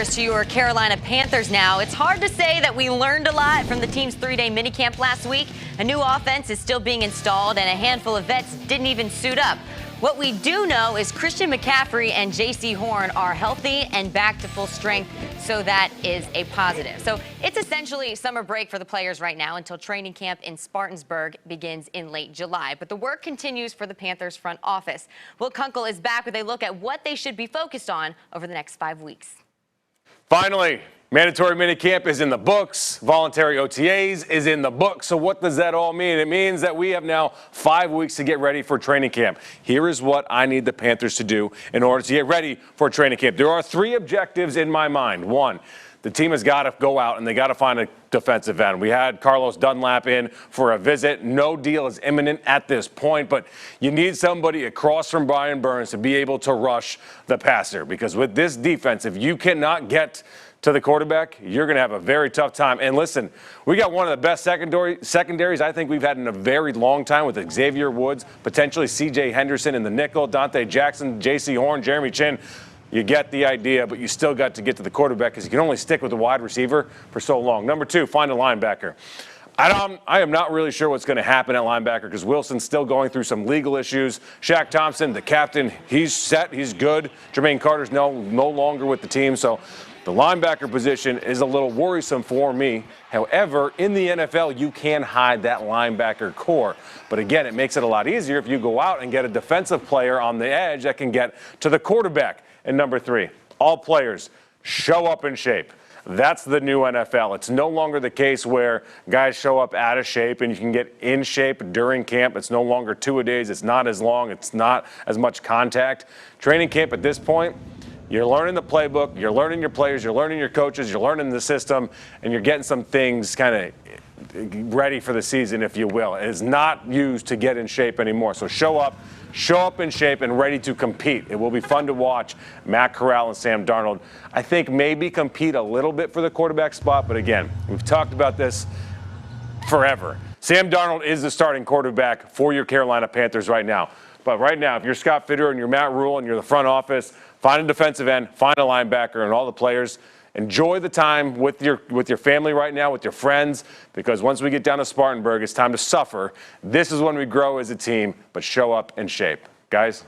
To your Carolina Panthers now. It's hard to say that we learned a lot from the team's 3-day minicamp last week. A new offense is still being installed, and a handful of vets didn't even suit up. What we do know is Christian McCaffrey and J.C. Horn are healthy and back to full strength, so that is a positive. So it's essentially summer break for the players right now until training camp in Spartanburg begins in late July. But the work continues for the Panthers front office. Will Kunkel is back with a look at what they should be focused on over the next 5 weeks. Finally, mandatory minicamp is in the books. Voluntary OTAs is in the books. So what does that all mean? It means that we have now 5 weeks to get ready for training camp. Here is what I need the Panthers to do in order to get ready for training camp. There are 3 objectives in my mind. 1, the team has got to go out and they got to find a defensive end. We had Carlos Dunlap in for a visit. No deal is imminent at this point, but you need somebody across from Brian Burns to be able to rush the passer, because with this defense, if you cannot get to the quarterback, you're going to have a very tough time. And listen, we got one of the best secondaries I think we've had in a very long time with Xavier Woods, potentially C.J. Henderson in the nickel, Dante Jackson, J.C. Horn, Jeremy Chin. You get the idea, but you still got to get to the quarterback because you can only stick with the wide receiver for so long. Number 2, find a linebacker. I am not really sure what's going to happen at linebacker because Wilson's still going through some legal issues. Shaq Thompson, the captain, he's set, he's good. Jermaine Carter's no longer with the team, so the linebacker position is a little worrisome for me. However, in the NFL, you can hide that linebacker core. But again, it makes it a lot easier if you go out and get a defensive player on the edge that can get to the quarterback. And number 3, all players show up in shape. That's the new NFL. It's no longer the case where guys show up out of shape and you can get in shape during camp. It's no longer 2-a-days. It's not as long. It's not as much contact. Training camp at this point, you're learning the playbook, you're learning your players, you're learning your coaches, you're learning the system, and you're getting some things kind of ready for the season, if you will. It is not used to get in shape anymore. So show up in shape and ready to compete. It will be fun to watch Matt Corral and Sam Darnold, I think, maybe compete a little bit for the quarterback spot. But again, we've talked about this forever. Sam Darnold is the starting quarterback for your Carolina Panthers right now. But right now, if you're Scott Fitterer and you're Matt Rule and you're the front office, find a defensive end, find a linebacker, and all the players. Enjoy the time with your family right now, with your friends, because once we get down to Spartanburg, it's time to suffer. This is when we grow as a team, but show up in shape. Guys,